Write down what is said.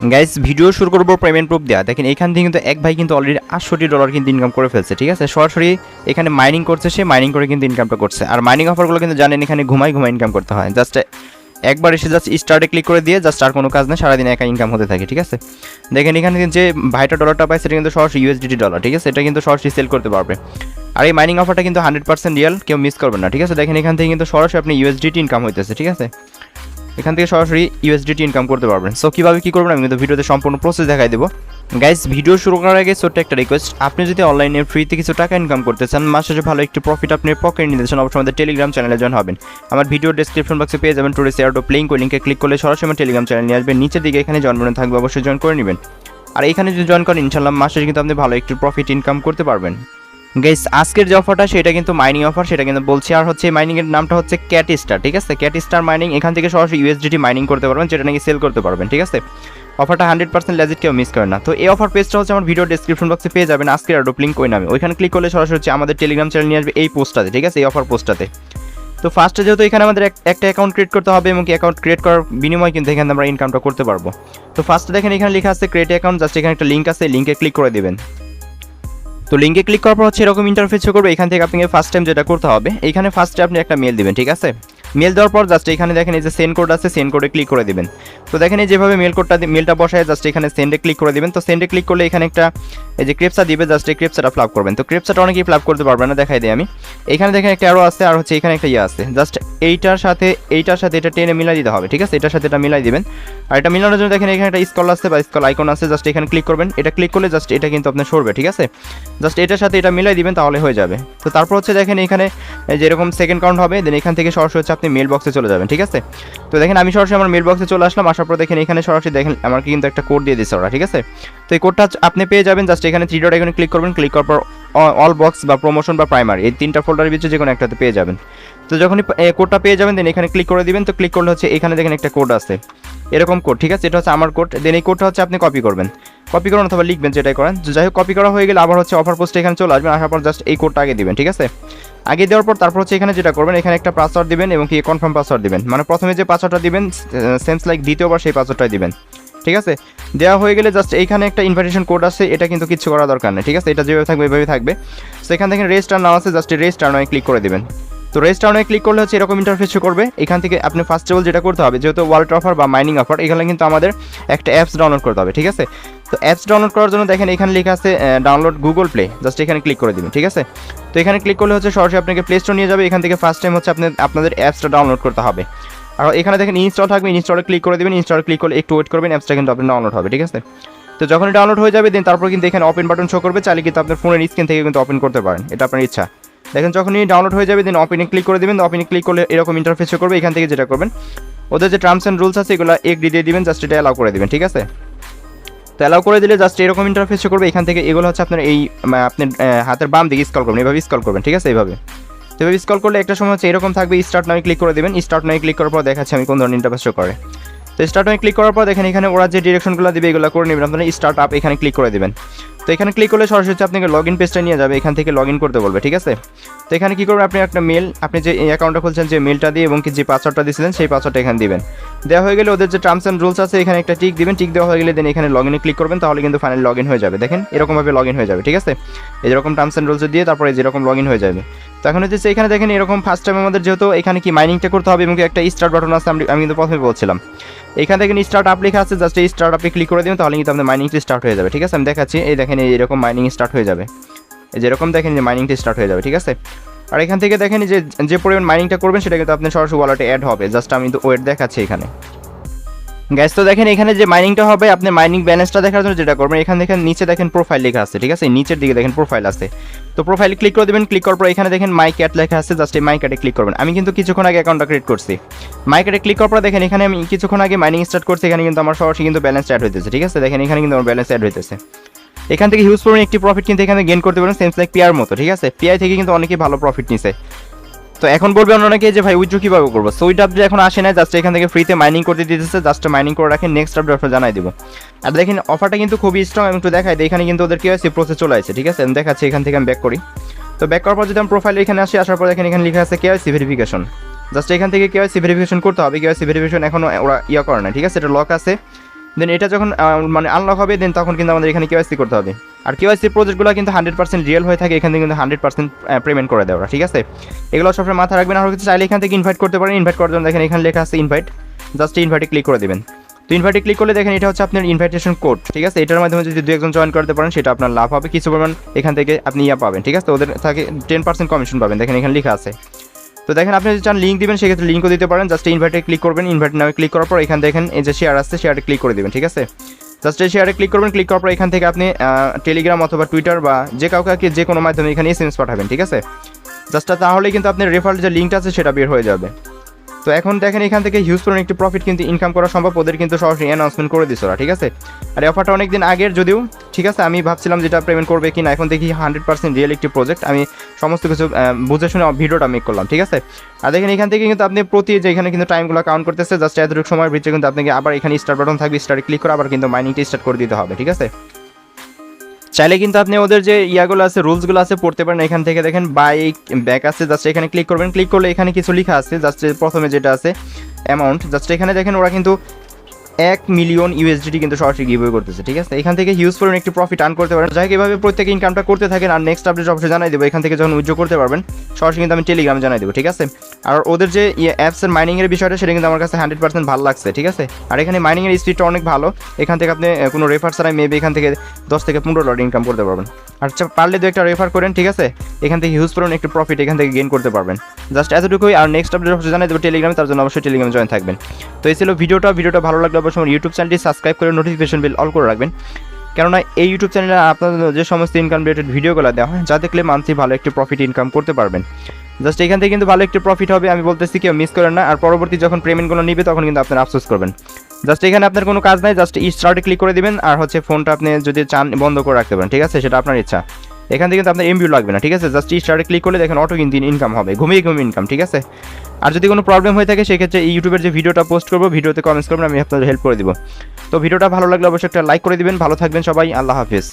Guys video শুরু করবো payment proof দেওয়া। দেখেন এখান থেকে কিন্তু এক ভাই কিন্তু অলরেডি $800 কিন্তু ইনকাম করে ফেলছে, ঠিক আছে। সরাসরি এখানে মাইনিং করছে, সে মাইনিং করে কিন্তু ইনকামটা করছে। আর মাইনিং অফারগুলো কিন্তু জানেন এখানে ঘুমাই ইনকাম করতে হয়। জাস্ট একবার এসে জাস্ট স্টার্টে ক্লিক করে দিয়ে জাস্ট আর কোনো কাজ না, সারাদিন একা ইনকাম হতে থাকে, ঠিক আছে। দেখেন এখানে যে ভাইটা ডলারটা পায় সেটা কিন্তু সরাসরি USDT ডলার, ঠিক আছে। এটা কিন্তু সরাসরি সেল করতে পারবে। আর এই মাইনিং অফারটা কিন্তু 100% রিয়েল, কেউ মিস করবেন না, ঠিক আছে। দেখেন এখান থেকে কিন্তু সরাসরি আপনি USDT ইনকাম হইতেছে, ঠিক আছে। এখান থেকে সরাসরি USDT ইনকাম করতে পারবেন। সো কীভাবে কী করবেন আমি কিন্তু ভিডিওতে সম্পূর্ণ প্রসেস দেখাই দেবো। গাইস ভিডিও শুরু করার আগে ছোট্ট একটা রিকোয়েস্ট, আপনি যদি অনলাইনে ফ্রিতে কিছু টাকা ইনকাম করতে চান, মাস শেষে ভালো একটি প্রফিট আপনি পকেটে নিতে চান, অবশ্যই আমাদের টেলিগ্রাম চ্যানেলে জয়েন হবেন। আমার ভিডিও ডেসক্রিপশন বক্সে পেয়ে যাবেন টুডেস এয়ারড্রপ লিংক, ওই লিঙ্কে ক্লিক করলে সরাসরি আমার টেলিগ্রাম চ্যানেল নিয়ে আসবেন। নিচের দিকে এখানে জয়েন বাটন থাকবে, অবশ্যই জয়েন করে নেবেন। আর এখানে যদি জয়েন করেন ইনশাল্লাহ মাস শেষে কিন্তু আপনি ভালো একটি প্রফিট ইনকাম করতে পারবেন। গাইস আজকের যে অফারটা সেটা কিন্তু মাইনিং অফার, সেটা কিন্তু বলছি। আর হচ্ছে মাইনিংয়ের নামটা হচ্ছে CatStar, ঠিক আছে। CatStar মাইনিং, এখান থেকে সরাসরি USDT মাইনিং করতে পারবেন, যেটা নাকি সেল করতে পারবেন, ঠিক আছে। অফারটা 100% লেজিট, কেউ মিস করেন না। তো এই অফার পেজটা হচ্ছে আমার ভিডিও ডেসক্রিপশন বক্সে পেয়ে যাবেন আজকের এয়ারড্রপ লিঙ্ক ওই নামে। ওইখানে ক্লিক করলে সরাসরি হচ্ছে আমাদের টেলিগ্রাম চ্যানেল নিয়ে আসবে এই পোস্টটাতে, ঠিক আছে, এই অফার পোস্টটাতে। তো ফার্স্টে যেহেতু এখানে আমাদের একটা অ্যাকাউন্ট ক্রিয়েট করতে হবে এবং অ্যাকাউন্ট ক্রিয়েট করার বিনিময়ে কিন্তু এখানে আমরা ইনকামটা করতে পারবো। তো ফার্স্টে দেখেন এখানে লেখা আছে ক্রিয়েট অ্যাকাউন্ট, জাস্ট এখানে একটা লিঙ্ক আছে, লিঙ্কে ক্লিক করে দেবেন। তো লিঙ্কে ক্লিক করার পর হচ্ছে এরকম ইন্টারফেস করবে। এখান থেকে আপনাকে ফার্স্ট টাইম যেটা করতে হবে, এখানে ফার্স্টে আপনি একটা মেল দিবেন, ঠিক আছে। মেল দেওয়ার পর জাস্ট এখানে দেখেন এই যে সেন্ড কোড আছে, সেন্ড কোডে ক্লিক করে দিবেন। তো দেখেন এই যেভাবে মেলটা বসায় জাস্ট এখানে সেন্ডে ক্লিক করে দিবেন। তো সেন্ডে ক্লিক করলে এখানে একটা এই যে ক্রেপসা দিবে, জাস্ট এই ক্রেপসাটা ফ্লাপ করবেন। তো ক্রেপসাটা অনেকেই ফ্লাপ করতে পারবে না, দেখাই দিই আমি। এখানে দেখেন একটা অ্যারো আছে, আর হচ্ছে এখানে একটা ইয়ে আছে, জাস্ট এইটার সাথে এটা টেনে মিলাই দিতে হবে, ঠিক আছে। এটার সাথে এটা মিলাই দিবেন। আর এটা মিলানোর জন্য দেখেন এখানে একটা স্কল আছে বা স্কল আইকন আছে, জাস্ট এখানে ক্লিক করবেন। এটা ক্লিক করলে জাস্ট এটা কিন্তু আপনার সরবে, ঠিক আছে। জাস্ট এটার সাথে এটা মিলাই দিবেন, তাহলে হয়ে যাবে। তো তারপর হচ্ছে দেখেন এখানে যেরকম সেকেন্ড কাউন্ট হবে, দেন এখান থেকে সরাসরি হচ্ছে আপনি মেল বক্সে চলে যাবেন, ঠিক আছে। তো দেখেন আমি সরাসরি আমার মেল বক্সে চলে আসলাম। আসার পর দেখেন এখানে সরাসরি দেখেন আমার কিন্তু একটা কোড দিয়ে দিচ্ছে ওরা, ঠিক আছে। তো এই কোডটা আপনি পেয়ে যাবেন, জাস্ট এখানে 3 ডট আইকনে ক্লিক করবেন। ক্লিক করার পর অল বক্স বা প্রমোশন বা প্রাইমারি, এই 3টা ফোল্ডারের ভিতরে যে কোনো একটাতে পেয়ে যাবেন। তো যখনই কোডটা পেয়ে যাবেন দেন এখানে ক্লিক করে দিবেন। তো ক্লিক করলে হচ্ছে এখানে দেখেন একটা কোড আছে, এরকম কোড, ঠিক আছে। এটা হচ্ছে আমার কোড। দেন এই কোডটা হচ্ছে আপনি কপি করবেন অথবা লিখবেন, যেটাই করেন। যাই হোক কপি করা হয়ে গেলে আবার হচ্ছে অফার পোস্টে এখানে চলে আসবেন। আসার পর জাস্ট এই কোডটা আগে দিবেন, ঠিক আছে। আগে দেওয়ার পর তারপর হচ্ছে এখানে যেটা করবেন, এখানে একটা পাসওয়ার্ড দিবেন এবং কি কনফার্ম পাসওয়ার্ড দিবেন। মানে প্রথমে যে পাসওয়ার্ডটা দিবেন সেমস লাইক দ্বিতীয়বার সেই পাসওয়ার্ডটাই দিবেন, ঠিক আছে। দেওয়া হয়ে গেলে জাস্ট এইখানে একটা ইনভাইটেশন কোড আছে, এটা কিন্তু কিছু করা দরকার নেই, ঠিক আছে। এটা যেভাবে থাকবে ওইভাবেই থাকবে। তো এখান থেকে রেজিস্টার নাও আছে, জাস্ট রেজিস্টার নাও ক্লিক করে দিবেন। তো রেজিস্টার নাও ক্লিক করলে হচ্ছে এরকম ইন্টারফেস করবে। এখান থেকে আপনি ফার্স্ট অফ অল যেটা করতে হবে, যেহেতু ওয়ালেট অফার বা মাইনিং অফার, এখানে কিন্তু আমাদের একটা অ্যাপস ডাউনলোড করতে হবে, ঠিক আছে। তো অ্যাপস ডাউনলোড করার জন্য দেখেন এখানে লেখা আছে ডাউনলোড গুগল প্লে, জাস্ট এখানে ক্লিক করে দিবেন, ঠিক আছে। তো এখানে ক্লিক করলে হচ্ছে সরাসরি আপনাকে প্লে স্টোর নিয়ে যাবে। এখান থেকে ফার্স্ট টাইম হচ্ছে আপনাদের অ্যাপসটা ডাউনলোড করতে হবে। আর এখানে দেখেন ইনস্টল থাকবে, ইনস্টলে ক্লিক করে দেবেন। ইনস্টলে ক্লিক করলে একটু ওয়েট করবেন, অ্যাপসটা কিন্তু আপনার ডাউনলোড হবে, ঠিক আছে। তো যখনই ডাউনলোড হয়ে যাবে দেন তারপর কিন্তু এখানে ওপেন বাটন শো করবে, চাইলে কিন্তু আপনার ফোনের স্ক্রিন থেকে কিন্তু ওপেন করতে পারেন, এটা আপনার ইচ্ছা। দেখেন যখনই ডাউনলোড হয়ে যাবে দেন ওপেনে ক্লিক করে দেবেন। ওপেনে ক্লিক করলে এরকম ইন্টারফেস শো করবে। এখান থেকে যেটা করবেন, ওদের যে টার্মস অ্যান্ড রুলস আছে এগুলো এগ্রি দিয়ে দিবেন, জাস্ট এটা অ্যালাউ করে দেবেন, ঠিক আছে। তো অ্যালাউ করে দিলে জাস্ট এরকম ইন্টারফেস শো করবে। এখান থেকে এগুলো হচ্ছে আপনার এই আপনার হাতের বাম দিকে স্ক্রল করবেন, এইভাবে স্ক্রল করবেন, ঠিক আছে। এইভাবে তো এভাবে স্ক্রল করলে একটা সময় হচ্ছে এরকম থাকবে, স্টার্ট নাও ক্লিক করে দেবেন। স্টার্ট নাও ক্লিক করার পর দেখাচ্ছি আমি কোন ধরনের ইন্টারফেস শো করে। তো স্টার্ট নাও ক্লিক করার পর দেখেন এখানে ওরা যে ডিরেকশনগুলো দিবে এগুলো করে নেবেন। আপনারা স্টার্ট আপ এখানে ক্লিক করে দেবেন। তো এখানে ক্লিক করলে সরাসরি হচ্ছে আপনাকে লগ ইন পেজটা নিয়ে যাবে, এখান থেকে লগ ইন করতে বলবে, ঠিক আছে। তো এখানে কী করবেন, আপনি একটা মেল, আপনি যে অ্যাকাউন্টটা খুলছেন যে মেলটা দিয়ে এবং কি যে পাসওয়ার্ডটা দিয়েছিলেন সেই পাসওয়ার্ডটা এখানে দিবেন। দেওয়া হয়ে গেলে ওদের যে টার্মস অ্যান্ড রুলস আছে এখানে একটা টিক দিবেন। টিক দেওয়া হয়ে গেলে দেন এখানে লগ ইনে ক্লিক করবেন, তাহলে কিন্তু ফাইনালি লগ ইন হয়ে যাবে। দেখেন এরকমভাবে লগ ইন হয়ে যাবে, ঠিক আছে। এরকম টার্মস অ্যান্ড রুলস দিয়ে তারপরে যেরকম লগ ইন হয়ে যাবে। তো এখন হচ্ছে এখানে দেখেন এরকম ফার্স্ট টাইম আমাদের যেহেতু এখানে কি মাইনিংটা করতে হবে এবং একটা স্টার্ট বাটন আছে, আমি কিন্তু প্রথমে বলছিলাম। এখান থেকে স্টার্ট আপ লেখা আছে, জাস্ট এই স্টার্ট আপে ক্লিক করে দেবেন, তাহলে কিন্তু আপনার মাইনিংটি স্টার্ট হয়ে যাবে, ঠিক আছে। আমি দেখাচ্ছি, এই দেখেন এইরকম মাইনিং স্টার্ট হয়ে যাবে, এই যেরকম দেখেন যে মাইনিংটি স্টার্ট হয়ে যাবে, ঠিক আছে। আর এখান থেকে দেখেন যে পরিমাণ মাইনিংটা করবেন সেটা কিন্তু আপনার সরাসরি ওয়ালেটে অ্যাড হবে। জাস্ট আমি তো ওয়েট দেখাচ্ছি এখানে গ্যাস। তো দেখেন এখানে যে মাইনিংটা হবে, আপনি মাইনিং ব্যালেন্সটা দেখার জন্য যেটা করবেন, এখানে দেখেন নিচে দেখেন প্রোফাইল লেখা আছে, ঠিক আছে। নিচের দিকে দেখেন প্রোফাইল আছে। তো প্রোফাইলে ক্লিক করে দেবেন। ক্লিক করার পর এখানে দেখেন মাই ক্যাট লেখা আছে, জাস্ট এই মাই ক্যাটে ক্লিক করবেন। আমি কিন্তু কিছুক্ষণ আগে অ্যাকাউন্টটা ক্রিয়েট করছি। মাই ক্যাটে ক্লিক করার পর দেখেন এখানে আমি কিছুক্ষণ আগে মাইনিং স্টার্ট করছি, এখানে কিন্তু আমার সরাসরি কিন্তু ব্যালেন্স অ্যাড হইতেছে, ঠিক আছে। দেখেন এখানে কিন্তু আমার ব্যালেন্স অ্যাড হইতেছে। এখান থেকে হিউজ পরিমাণ একটি প্রফিট কিন্তু এখানে গেইন করতে পারেন, সেমস লাইক পিআর মতো, ঠিক আছে। পিআই থেকে কিন্তু অনেকেই ভালো প্রফিট নিছে। তো এখন বলবেন অনেকে যে ভাই উইথড্র কীভাবে করবো। সো ওইটা আপডেট এখন আসে না, জাস্ট এখান থেকে ফ্রিতে মাইনিং করতে দিতেছে, জাস্ট মাইনিং করে রাখেন, নেক্সট আপডেট অফার জানাই দেবো। আর দেখেন অফারটা কিন্তু খুবই স্ট্রং, আমি একটু দেখাই দিই। এখানে কিন্তু ওদের কেওয়াইসি প্রসেস চলে আসছে, ঠিক আছে। আমি দেখাচ্ছি, এখান থেকে আমি ব্যাক করি। তো ব্যাক করার পর যদি আমি প্রোফাইলে এখানে আসি, আসার পর দেখেন এখানে লেখা আছে কেওয়াইসি ভেরিফিকেশন। জাস্ট এখান থেকে কেওয়াইসি ভেরিফিকেশন করতে হবে। কেওয়াইসি ভেরিফিকেশন এখন ওরা করে না, ঠিক আছে। এটা লক আছে, দেন এটা যখন মানে আনলক হবে দেন তখন কিন্তু আমাদের এখানে কেওয়াইসি করতে হবে। আর কেওয়াইসি প্রজেক্টগুলো কিন্তু 100% রিয়েল হয়ে থাকে, এখান থেকে কিন্তু 100% পেমেন্ট করে দেওয়া, ঠিক আছে। এগুলো সবসময় মাথা রাখবেন। আর হচ্ছে চাইলে এখান থেকে ইনভাইট করতে পারেন। ইনভাইট করার জন্য দেখেন এখানে লেখা আছে ইনভাইট, জাস্ট ইনভাইটে ক্লিক করে দেবেন। তো ইনভাইটে ক্লিক করলে দেখেন এটা হচ্ছে আপনার ইনভাইটেশন কোড, ঠিক আছে। এটার মাধ্যমে যদি 2-1 জয়েন করতে পারেন সেটা আপনার লাভ হবে, কিছু পরিমাণ এখান থেকে আপনি পাবেন, ঠিক আছে। ওদের থেকে 10% কমিশন পাবেন, দেখেন এখানে লেখা আছে। তো দেখেন আপনি যদি চান লিঙ্ক দিবেন সেক্ষেত্রে লিঙ্কও দিতে পারেন। জাস্ট ইনভাইটে ক্লিক করবেন, ইনভাইট নামে ক্লিক করার পর এখানে দেখেন এই যে শেয়ার আসছে, শেয়ারে ক্লিক করে দেবেন, ঠিক আছে। জাস্ট এই শেয়ারে ক্লিক করবেন, ক্লিক করার পর এখান থেকে আপনি টেলিগ্রাম অথবা টুইটার বা যে কাউকে যে কোনো মাধ্যমে এখানে এসএমএস পাঠাবেন, ঠিক আছে। জাস্ট তাহলে কিন্তু আপনার রেফারেল যে লিঙ্কটা আছে সেটা বের হয়ে যাবে। তো এখন দেখেন এখান থেকে হিউজ পরিমাণ একটি প্রফিট কিন্তু ইনকাম করা সম্ভব, ওদের কিন্তু সরাসরি অ্যানাউন্সমেন্ট করে দিচ্ছে ওরা, ঠিক আছে। আর এই অফারটা অনেকদিন আগের যদিও, ঠিক আছে। আমি ভাবছিলাম যেটা পেমেন্ট করবে কিনা, এখন দেখি 100% রিয়েল একটি প্রজেক্ট। আমি সমস্ত কিছু বুঝে শুনে ভিডিওটা মেক করলাম, ঠিক আছে। আর দেখেন এখান থেকে কিন্তু আপনি প্রতি যে এখানে কিন্তু টাইমগুলো কাউন্ট করতেছে, জাস্ট এতটুকু সময়ের ভিতরে কিন্তু আপনাকে আবার এখানে স্টার্ট বাটন থাকবে, স্টার্টে ক্লিক করে আবার কিন্তু মাইনিংটা স্টার্ট করে দিতে হবে, ঠিক আছে। চাইলে কিন্তু আপনি ওদের যে ইয়াগুলো আছে, রুলসগুলো আছে পড়তে পারেন। এখান থেকে দেখেন বাই ব্যাক আছে, জাস্ট এখানে ক্লিক করবেন। ক্লিক করলে এখানে কিছু লেখা আছে, জাস্ট প্রথমে যেটা আছে অ্যামাউন্ট, জাস্ট এখানে দেখেন ওরা কিন্তু 1 মিলিয়ন ইউএসডিটি কিন্তু সরাসরি গিভওয়ে করতেছে, ঠিক আছে। এখান থেকে হিউজ পরিমাণ একটি প্রফিট আর্ন করতে পারেন। যাই হোক এভাবে প্রত্যেকে ইনকামটা করতে থাকেন। আর নেক্সট আপডেট অবশ্যই জানাই দেবো, এখান থেকে যখন উইথড্র করতে পারবেন সরাসরি কিন্তু আমি টেলিগ্রামে জানাই দেবো, ঠিক আছে। আর ওদের যে অ্যাপসের মাইনিংয়ের বিষয়টা সেটা কিন্তু আমার কাছে 100% ভালো লাগছে, ঠিক আছে। আর এখানে মাইনিংয়ের স্পিডটা অনেক ভালো, এখান থেকে আপনি কোনো রেফার ছাড়াই মেবি এখান থেকে 10 থেকে 15 ডলার ইনকাম করতে পারবেন। আর পারলে দু একটা রেফার করেন, ঠিক আছে। এখান থেকে হিউজ পরিমাণ একটু প্রফিট এখান থেকে গেইন করতে পারবেন। জাস্ট এতটুকুই। আর নেক্সট আপডেট অবশ্যই জানাই দেবো টেলিগ্রামে, তার জন্য অবশ্যই টেলিগ্রামে জয়েন থাকবেন। তো এই ছিল ভিডিওটা ভালো লাগলে অবশ্যই আমার ইউটিউব চ্যানেলটি সাবস্ক্রাইব করে নোটিফিকেশন বেল অল করে রাখবেন, কেননা এই ইউটিউব চ্যানেলে আপনাদের যে সমস্ত ইনকাম রিলেটেড ভিডিওগুলো দেওয়া হয়, যা দেখলে মান্থলি ভালো একটি প্রফিট ইনকাম করতে পারবেন। জাস্ট এখান থেকে কিন্তু ভালো একটি প্রফিট হবে, আমি বলতেছি কেউ মিস করেন না। আর পরবর্তী যখন পেমেন্টগুলো নিবে তখন কিন্তু আপনারা আফসোস করবেন। জাস্ট এখানে আপনার কোনো কাজ নাই, জাস্ট স্টার্টে ক্লিক করে দিবেন। আর হচ্ছে ফোনটা আপনি যদি চান বন্ধ করে রাখতে পারেন, ঠিক আছে, সেটা আপনার ইচ্ছা। এখান থেকে কিন্তু আপনার এমবিও লাগবে না, ঠিক আছে। জাস্ট স্টার্টে ক্লিক করলে দেখেন অটো কিন্তু ইনকাম হবে, ঘুমিয়ে ইনকাম, ঠিক আছে। আর যদি কোনো প্রবলেম হয়ে থাকে সেক্ষেত্রে এই ইউটিউবের যে ভিডিওটা পোস্ট করবো, ভিডিওতে কমেন্টস করবেন, আমি আপনাদের হেল্প করে দিব। তো ভিডিওটা ভালো লাগলে অবশ্যই একটা লাইক করে দিবেন। ভালো থাকবেন সবাই, আল্লাহ হাফিজ।